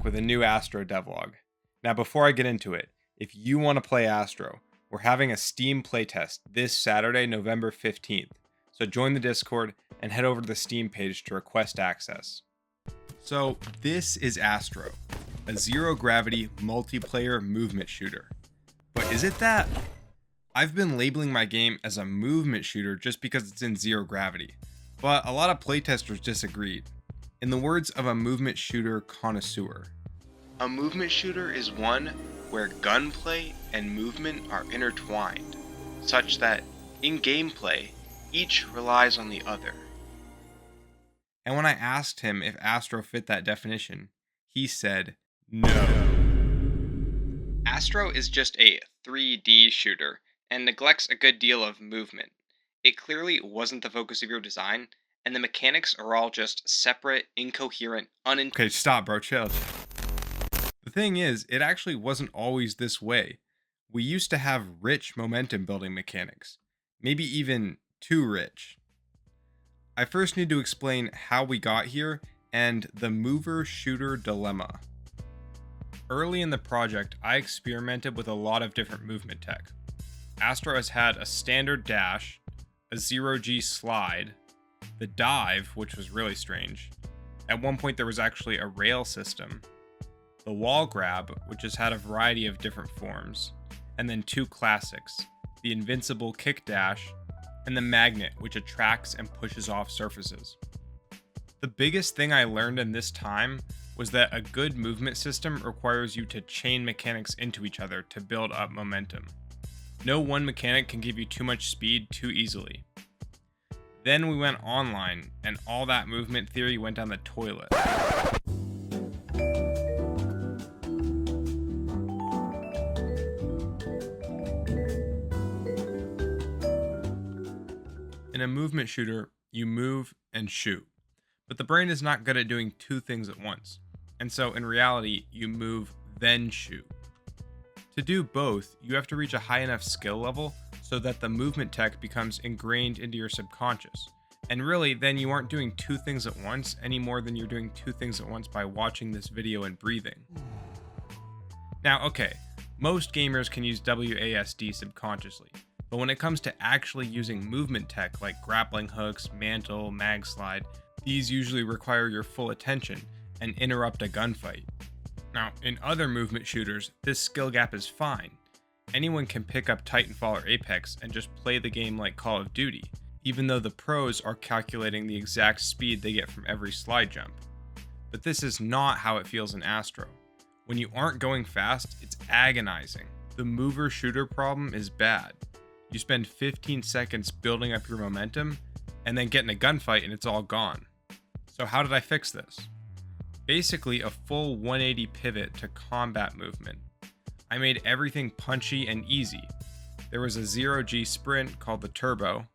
with a new Astro devlog. Now before I get into it, if you want to play Astro, we're having a Steam playtest this Saturday, November 15th. So join the Discord and head over to the Steam page to request access. So this is Astro, a zero-gravity multiplayer movement shooter. But is it that? I've been labeling my game as a movement shooter just because it's in zero gravity, but a lot of playtesters disagreed. In the words of a movement shooter connoisseur, a movement shooter is one where gunplay and movement are intertwined, such that in gameplay, each relies on the other. And when I asked him if Astro fit that definition, he said no. Astro is just a 3D shooter and neglects a good deal of movement. It clearly wasn't the focus of your design, and the mechanics are all just separate, incoherent, Okay, stop, bro, chill. The thing is, it actually wasn't always this way. We used to have rich momentum building mechanics, maybe even too rich. I first need to explain how we got here and the mover-shooter dilemma. Early in the project, I experimented with a lot of different movement tech. Astro has had a standard dash, a 0G slide, the dive, which was really strange. At one point there was actually a rail system, the wall grab, which has had a variety of different forms, and then two classics, the invincible kick dash, and the magnet, which attracts and pushes off surfaces. The biggest thing I learned in this time was that a good movement system requires you to chain mechanics into each other to build up momentum. No one mechanic can give you too much speed too easily. Then we went online, and all that movement theory went down the toilet. In a movement shooter, you move and shoot, but the brain is not good at doing two things at once, and so in reality, you move then shoot. To do both, you have to reach a high enough skill level so that the movement tech becomes ingrained into your subconscious. And really, then you aren't doing two things at once any more than you're doing two things at once by watching this video and breathing. Now, okay, most gamers can use WASD subconsciously, but when it comes to actually using movement tech like grappling hooks, mantle, mag slide, these usually require your full attention and interrupt a gunfight. Now, in other movement shooters, this skill gap is fine. Anyone can pick up Titanfall or Apex and just play the game like Call of Duty, even though the pros are calculating the exact speed they get from every slide jump. But this is not how it feels in Astro. When you aren't going fast, it's agonizing. The mover-shooter problem is bad. You spend 15 seconds building up your momentum, and then get in a gunfight and it's all gone. So how did I fix this? Basically a full 180 pivot to combat movement. I made everything punchy and easy. There was a 0G sprint called the turbo,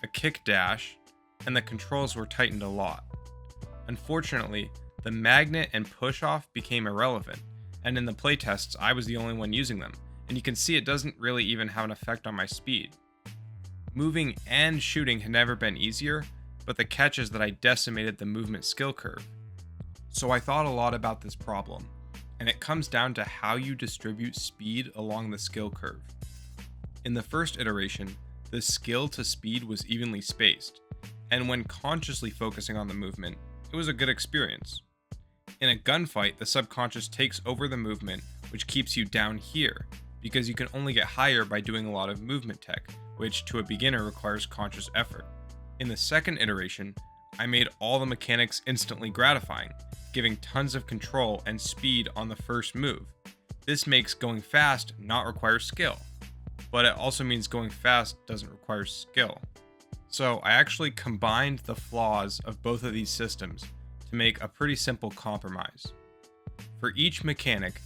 a kick dash, and the controls were tightened a lot. Unfortunately, the magnet and push off became irrelevant, and in the playtests I was the only one using them, and you can see it doesn't really even have an effect on my speed. Moving and shooting had never been easier, but the catch is that I decimated the movement skill curve. So I thought a lot about this problem, and it comes down to how you distribute speed along the skill curve. In the first iteration, the skill to speed was evenly spaced, and when consciously focusing on the movement, it was a good experience. In a gunfight, the subconscious takes over the movement, which keeps you down here, because you can only get higher by doing a lot of movement tech, which to a beginner requires conscious effort. In the second iteration, I made all the mechanics instantly gratifying, giving tons of control and speed on the first move. This makes going fast not require skill, but it also means going fast doesn't require skill. So I actually combined the flaws of both of these systems to make a pretty simple compromise. For each mechanic,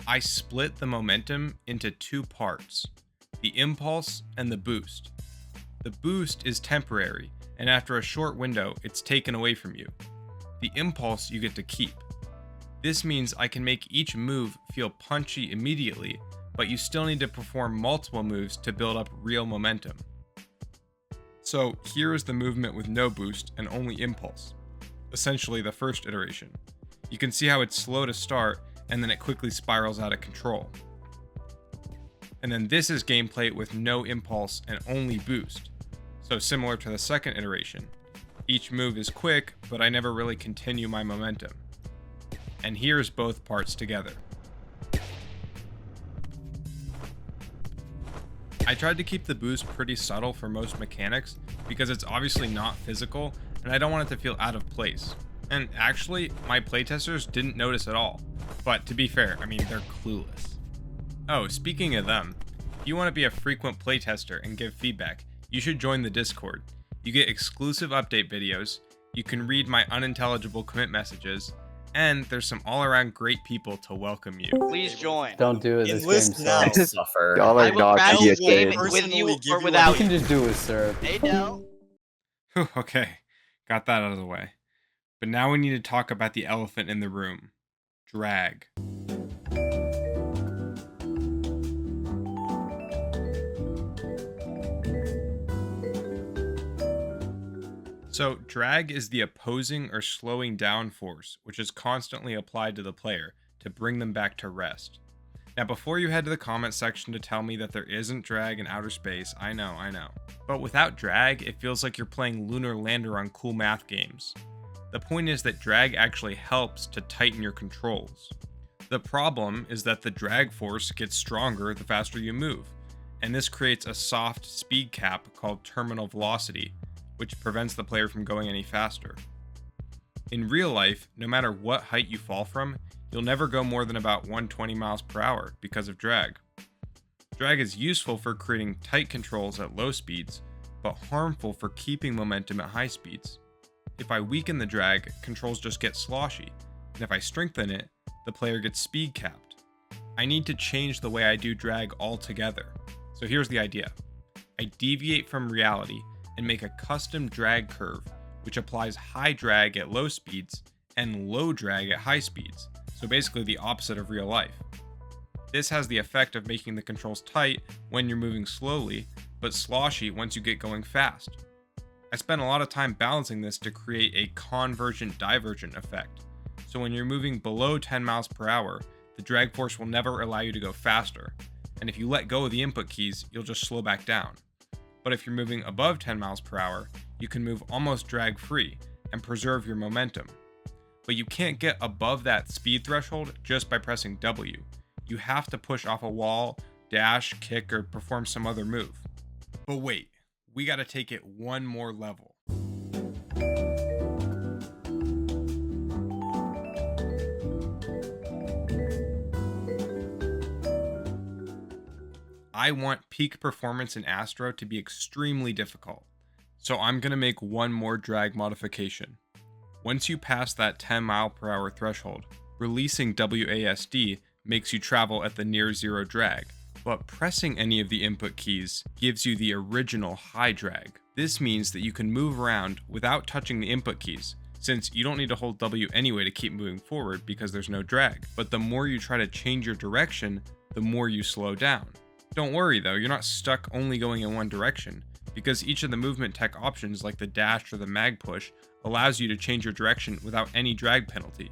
I split the momentum into two parts, the impulse and the boost. The boost is temporary, and after a short window, it's taken away from you. The impulse you get to keep. This means I can make each move feel punchy immediately, but you still need to perform multiple moves to build up real momentum. So here is the movement with no boost and only impulse, essentially the first iteration. You can see how it's slow to start, and then it quickly spirals out of control. And then this is gameplay with no impulse and only boost. So similar to the second iteration. Each move is quick, but I never really continue my momentum. And here's both parts together. I tried to keep the boost pretty subtle for most mechanics because it's obviously not physical and I don't want it to feel out of place. And actually, my playtesters didn't notice at all. But to be fair, I mean, they're clueless. Oh, speaking of them, if you want to be a frequent playtester and give feedback, you should join the Discord. You get exclusive update videos, you can read my unintelligible commit messages, and there's some all-around great people to welcome you. Please join. Don't do it. This Enlist game now. sucks. Y'all I are will not crash idiot the game games. with you Personally or give without You can you. just do it, sir. Hey, Del. Whew, okay, got that out of the way. But now we need to talk about the elephant in the room. Drag. So, drag is the opposing or slowing down force, which is constantly applied to the player to bring them back to rest. Now, before you head to the comment section to tell me that there isn't drag in outer space, I know. But without drag, it feels like you're playing Lunar Lander on cool math games. The point is that drag actually helps to tighten your controls. The problem is that the drag force gets stronger the faster you move, and this creates a soft speed cap called terminal velocity, which prevents the player from going any faster. In real life, no matter what height you fall from, you'll never go more than about 120 miles per hour because of drag. Drag is useful for creating tight controls at low speeds, but harmful for keeping momentum at high speeds. If I weaken the drag, controls just get sloshy, and if I strengthen it, the player gets speed capped. I need to change the way I do drag altogether. So here's the idea. I deviate from reality and make a custom drag curve, which applies high drag at low speeds and low drag at high speeds, so basically the opposite of real life. This has the effect of making the controls tight when you're moving slowly, but sloshy once you get going fast. I spent a lot of time balancing this to create a convergent-divergent effect, so when you're moving below 10 miles per hour, the drag force will never allow you to go faster, and if you let go of the input keys, you'll just slow back down. But if you're moving above 10 miles per hour, you can move almost drag-free and preserve your momentum. But you can't get above that speed threshold just by pressing W. You have to push off a wall, dash, kick, or perform some other move. But wait, we gotta take it one more level. I want peak performance in Astro to be extremely difficult, so I'm going to make one more drag modification. Once you pass that 10 mile per hour threshold, releasing WASD makes you travel at the near zero drag, but pressing any of the input keys gives you the original high drag. This means that you can move around without touching the input keys, since you don't need to hold W anyway to keep moving forward because there's no drag. But the more you try to change your direction, the more you slow down. Don't worry though, you're not stuck only going in one direction, because each of the movement tech options like the dash or the mag push allows you to change your direction without any drag penalty.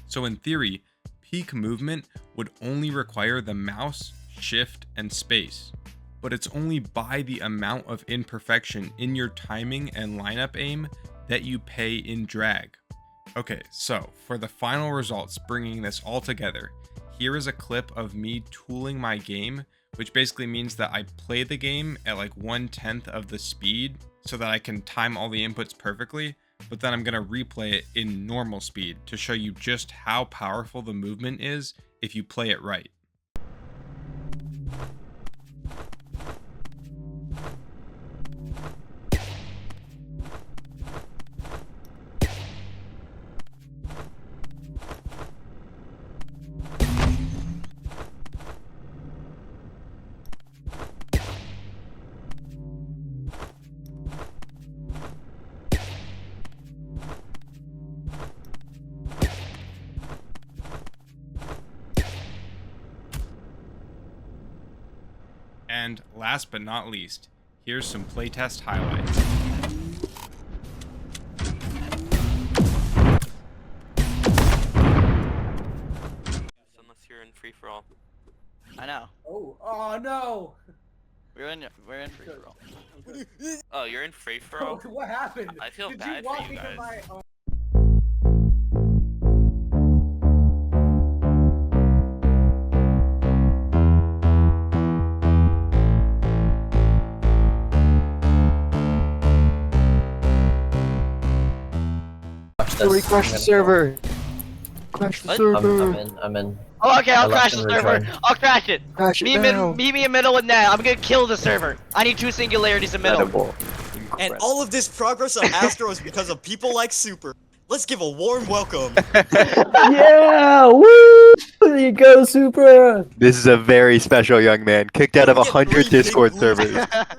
So in theory, peak movement would only require the mouse, shift, and space, but it's only by the amount of imperfection in your timing and lineup aim that you pay in drag. Okay, so for the final results bringing this all together, here is a clip of me tooling my game, which basically means that I play the game at like 1/10 of the speed so that I can time all the inputs perfectly, but then I'm going to replay it in normal speed to show you just how powerful the movement is if you play it right. And last but not least, here's some playtest highlights. free for all. I know. Oh no! We're in free for all. Oh, you're in free for Bro, all. what happened? I feel Did bad you for walk you into guys. my? Somebody crash the server. Crash the What? server. I'm in. Oh, okay, I'll I crash left the and server. returned. I'll crash it. Crash it now. Meet me in middle with Nat. I'm gonna kill the server. I need 2 singularities in middle. Incredible. And all of this progress on Astro is because of people like Super. Let's give a warm welcome. Yeah! Woo! There you go, Super! This is a very special young man, kicked out of We get 100 3 big Discord blues in servers. the Super?